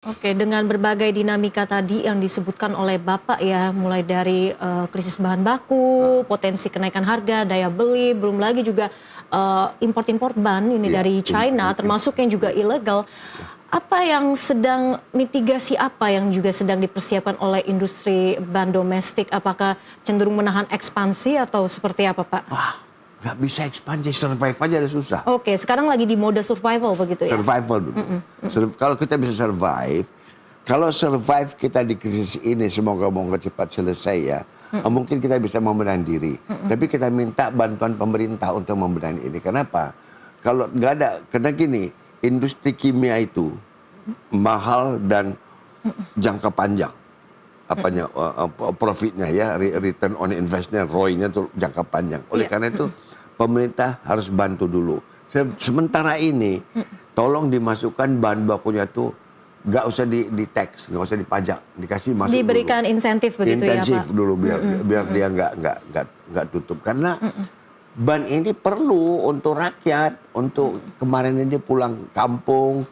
Oke, dengan berbagai dinamika tadi yang disebutkan oleh Bapak ya, mulai dari krisis bahan baku, potensi kenaikan harga, daya beli, belum lagi juga import-import ban ini Iya, dari China, termasuk yang juga ilegal. Apa yang sedang mitigasi apa yang juga sedang dipersiapkan oleh industri ban domestik? Apakah cenderung menahan ekspansi atau seperti apa, Pak? wah nggak bisa ekspansi, survive aja udah susah. Oke, sekarang lagi di mode survival begitu ya? Survival dulu. Kalau kita bisa survive, kalau survive kita di krisis ini, semoga cepat selesai ya. Mungkin kita bisa membenahi diri. Tapi kita minta bantuan pemerintah untuk membenahi ini. Kenapa? Kalau nggak ada, karena gini, industri kimia itu mahal dan jangka panjang. Apanya profitnya ya, return on investment, ROI-nya tuh jangka panjang. Oleh Iya. karena itu pemerintah harus bantu dulu. Sementara ini tolong dimasukkan bahan bakunya tuh nggak usah di tax, nggak usah dipajak, dikasih masuk Diberikan dulu. insentif begitu ya, Intensif Pak? dulu biar dia nggak tutup, karena ban ini perlu untuk rakyat, untuk kemarin ini pulang kampung,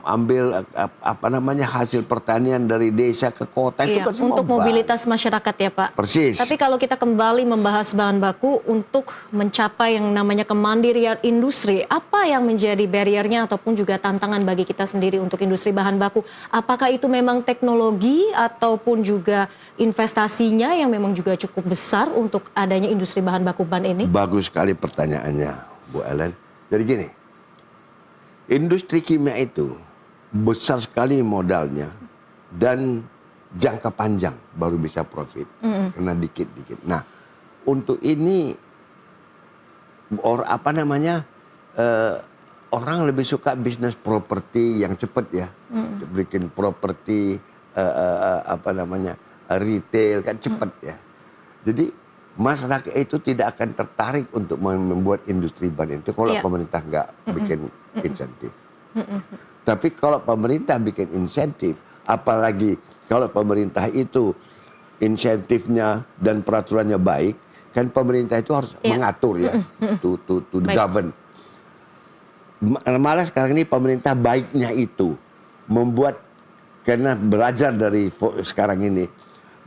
ambil apa namanya hasil pertanian dari desa ke kota itu Iya, kan semua untuk ban. mobilitas masyarakat ya, Pak. Persis. Tapi kalau kita kembali membahas bahan baku untuk mencapai yang namanya kemandirian industri, apa yang menjadi barrier-nya ataupun juga tantangan bagi kita sendiri untuk industri bahan baku? Apakah itu memang teknologi ataupun juga investasinya yang memang juga cukup besar untuk adanya industri bahan baku ban ini? Bagus sekali pertanyaannya, Bu Ellen. Jadi gini, industri kimia itu besar sekali modalnya dan jangka panjang baru bisa profit, karena dikit-dikit. Nah, untuk ini apa namanya, orang lebih suka bisnis properti yang cepat ya, bikin properti apa namanya retail kan cepat ya. Jadi masyarakat itu tidak akan tertarik untuk membuat industri ban itu kalau Iya. pemerintah nggak bikin insentif. Tapi kalau pemerintah bikin insentif, apalagi kalau pemerintah itu insentifnya dan peraturannya baik, kan pemerintah itu harus Iya. mengatur ya, to Baik. govern. Malah sekarang ini pemerintah baiknya itu membuat, karena belajar dari sekarang ini,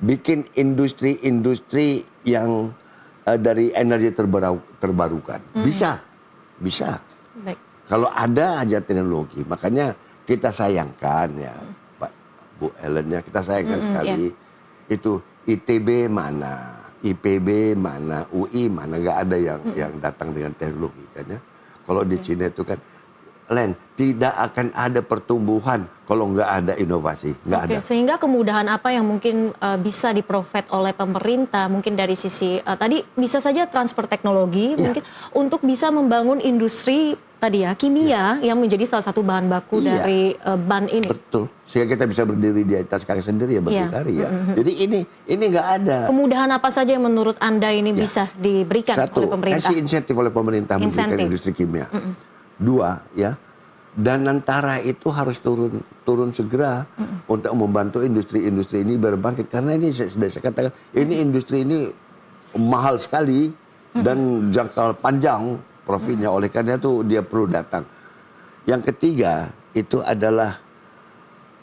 bikin industri-industri yang dari energi terbarukan. Bisa. Baik. Kalau ada aja teknologi, makanya kita sayangkan ya, Pak Bu Ellen ya, kita sayangkan sekali itu ITB mana, IPB mana, UI mana, nggak ada yang datang dengan teknologi kan ya. Kalau di Cina itu kan, Len, tidak akan ada pertumbuhan kalau nggak ada inovasi, nggak ada. Sehingga kemudahan apa yang mungkin bisa di-provide oleh pemerintah, mungkin dari sisi tadi bisa saja transfer teknologi, mungkin untuk bisa membangun industri tadi ya, kimia yang menjadi salah satu bahan baku dari ban ini. Betul, sehingga kita bisa berdiri di atas kaki sendiri ya, berdikari ya. Jadi ini nggak ada. Kemudahan apa saja yang menurut Anda ini bisa diberikan oleh pemerintah? Kasih insentif oleh pemerintah mendirikan industri kimia. Dua, ya, dan antara itu harus turun segera untuk membantu industri-industri ini berbangkit, karena ini sudah saya katakan, ini industri ini mahal sekali dan jangka panjang profitnya, oleh karena itu dia perlu datang. Yang ketiga itu adalah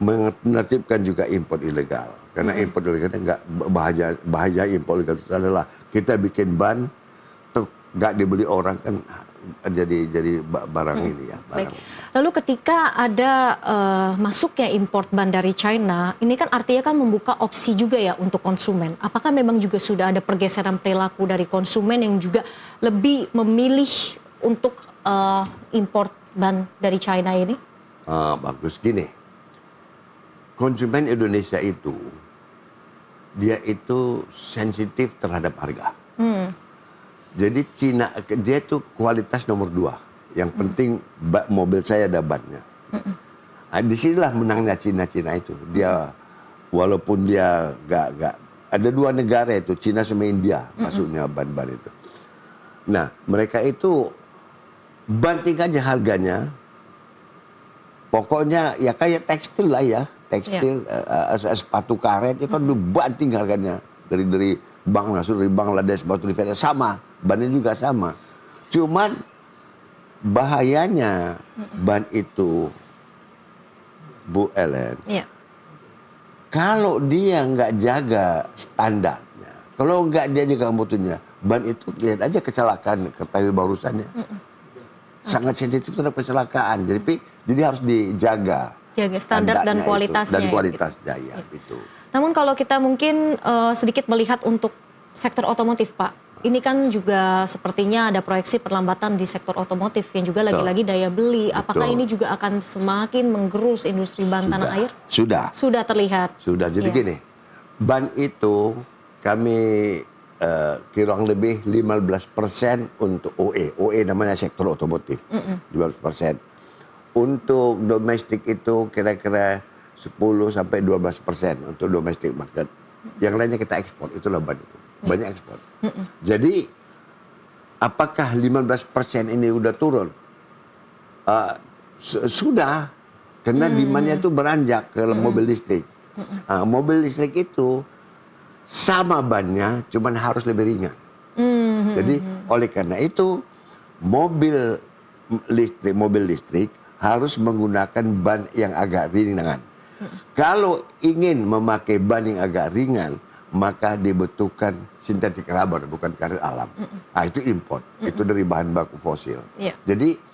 menertibkan juga impor ilegal, karena impor ilegal nggak bahaya impor ilegal itu adalah kita bikin ban tuh nggak dibeli orang kan, jadi barang ini ya. Baik. Lalu ketika ada masuknya import ban dari China, ini kan artinya kan membuka opsi juga ya untuk konsumen. Apakah memang juga sudah ada pergeseran perilaku dari konsumen yang juga lebih memilih untuk import ban dari China ini? Bagus gini, konsumen Indonesia itu dia itu sensitif terhadap harga. Jadi Cina dia itu kualitas nomor 2. Yang penting mobil saya ada bannya. Disinilah menangnya Cina itu. Dia walaupun dia nggak ada 2 negara itu, Cina sama India masuknya ban-ban itu. Nah mereka itu banting aja harganya. Pokoknya ya kayak tekstil lah ya, tekstil sepatu karet itu kan dibanting harganya dari Bangladesh, batu di Vietnam sama, bannya juga sama. Cuman bahayanya ban itu Bu Ellen, Iya. kalau dia nggak jaga standarnya, kalau nggak dia jaga mutunya, ban itu lihat aja kecelakaan ketahui barusannya. Sangat sensitif terhadap kecelakaan. Jadi harus dijaga. Jaga standar dan standarnya itu, kualitasnya. dan ya, kualitasnya ya, itu. Namun kalau kita mungkin sedikit melihat untuk sektor otomotif, Pak, ini kan juga sepertinya ada proyeksi perlambatan di sektor otomotif yang juga lagi-lagi daya beli. Apakah Betul. ini juga akan semakin menggerus industri ban tanah air? Sudah. Sudah terlihat. Sudah. Jadi Iya. gini, ban itu kami kurang lebih 15% untuk OE. OE namanya sektor otomotif. 15%. Untuk domestik itu kira-kira 10-12% untuk domestic market. Yang lainnya kita ekspor, itulah ban itu. Banyak ekspor. Jadi apakah 15% ini udah turun? Sudah, karena demand-nya itu beranjak ke mobil listrik. Mobil listrik itu sama bannya, cuman harus lebih ringan. Jadi oleh karena itu mobil listrik harus menggunakan ban yang agak ringan. Kalau ingin memakai ban yang agak ringan, maka dibutuhkan sintetik rubber, bukan karet alam. Itu import, itu dari bahan baku fosil. Iya. Jadi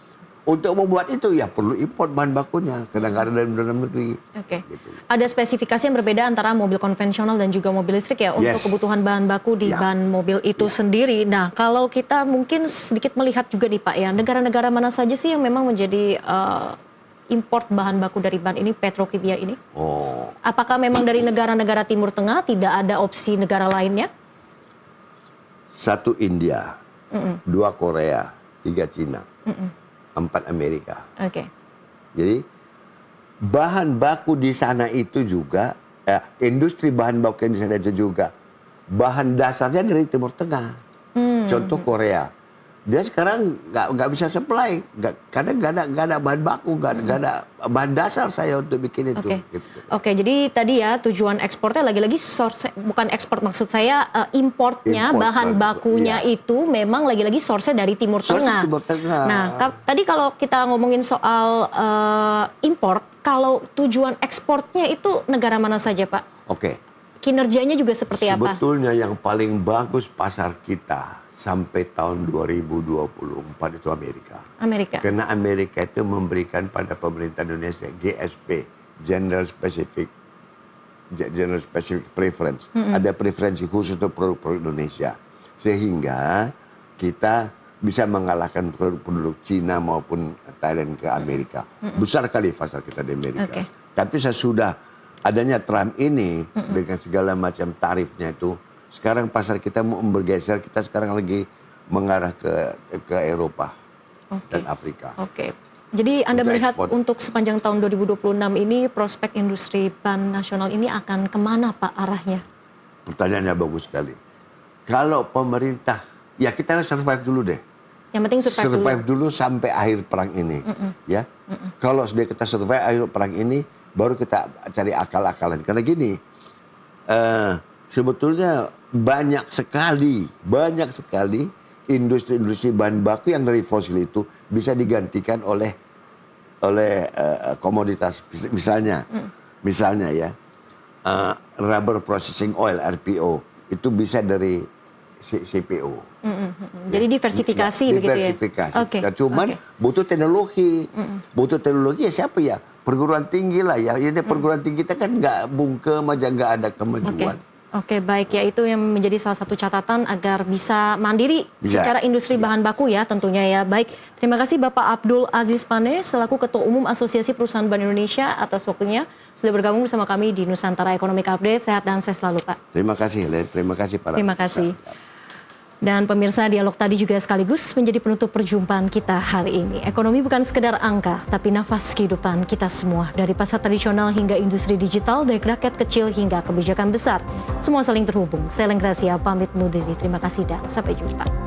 untuk membuat itu ya perlu import bahan bakunya, kadang-kadang dari dalam negeri. Oke. Gitu. Ada spesifikasi yang berbeda antara mobil konvensional dan juga mobil listrik ya untuk Yes. kebutuhan bahan baku di Ya. ban mobil itu sendiri. Nah, kalau kita mungkin sedikit melihat juga nih Pak ya, negara-negara mana saja sih yang memang menjadi import bahan baku dari ban ini, petrokimia ini? Oh, Apakah memang dari negara-negara Timur Tengah tidak ada opsi negara lainnya? 1 India, 2 Korea, 3 Cina, 4 Amerika. Oke. Jadi bahan baku di sana itu juga, industri bahan baku yang di sana itu juga bahan dasarnya dari Timur Tengah. Contoh Korea, dia sekarang nggak bisa supply, karena nggak ada bahan baku, nggak ada bahan dasar saya untuk bikin itu. Oke. Gitu. Oke, jadi tadi ya tujuan ekspornya lagi-lagi source, bukan ekspor maksud saya, importnya, Import, bahan bakunya iya. itu memang lagi-lagi source-nya dari Timur Source Tengah. Timur Tengah. Nah, tadi kalau kita ngomongin soal import, kalau tujuan ekspornya itu negara mana saja, Pak? Oke. Kinerjanya juga seperti apa? Sebetulnya yang paling bagus pasar kita sampai tahun 2024 itu Amerika. Amerika. Karena Amerika itu memberikan pada pemerintah Indonesia GSP, General Specific Preference. Ada preferensi khusus untuk produk-produk Indonesia. Sehingga kita bisa mengalahkan produk-produk Cina maupun Thailand ke Amerika. Besar kali pasar kita di Amerika. Oke. Tapi sesudah adanya Trump ini dengan segala macam tarifnya itu, sekarang pasar kita mau bergeser, kita sekarang lagi mengarah ke Eropa dan Afrika. Oke. Jadi Anda Untuk melihat ekspor. untuk sepanjang tahun 2026 ini prospek industri ban nasional ini akan kemana Pak arahnya? Pertanyaannya bagus sekali. Kalau pemerintah, ya kita harus survive dulu deh. Yang penting survive dulu. Dulu sampai akhir perang ini, ya. Kalau sudah kita survive akhir perang ini, baru kita cari akal-akalan. Karena gini, sebetulnya banyak sekali industri-industri bahan baku yang dari fosil itu bisa digantikan oleh komoditas, misalnya ya, rubber processing oil (RPO) itu bisa dari CPO. Jadi diversifikasi begitu ya? Diversifikasi. Oke. Nah, cuman butuh teknologi. Butuh teknologi ya siapa ya? Perguruan tinggi lah ya. Ini perguruan tinggi kita kan nggak bungkem aja, nggak ada kemajuan. Oke, baik ya, itu yang menjadi salah satu catatan agar bisa mandiri secara industri bahan baku ya tentunya ya. Baik, terima kasih Bapak Abdul Aziz Pane selaku Ketua Umum Asosiasi Perusahaan Ban Indonesia atas waktunya sudah bergabung bersama kami di Nusantara Economic Update. Sehat dan sukses selalu Pak. Terima kasih, Helen. Terima kasih para Terima kasih. Dan pemirsa, dialog tadi juga sekaligus menjadi penutup perjumpaan kita hari ini. Ekonomi bukan sekedar angka, tapi nafas kehidupan kita semua. Dari pasar tradisional hingga industri digital, dari rakyat kecil hingga kebijakan besar. Semua saling terhubung. Saya Leng Gracia, pamit undur diri. Terima kasih dan sampai jumpa.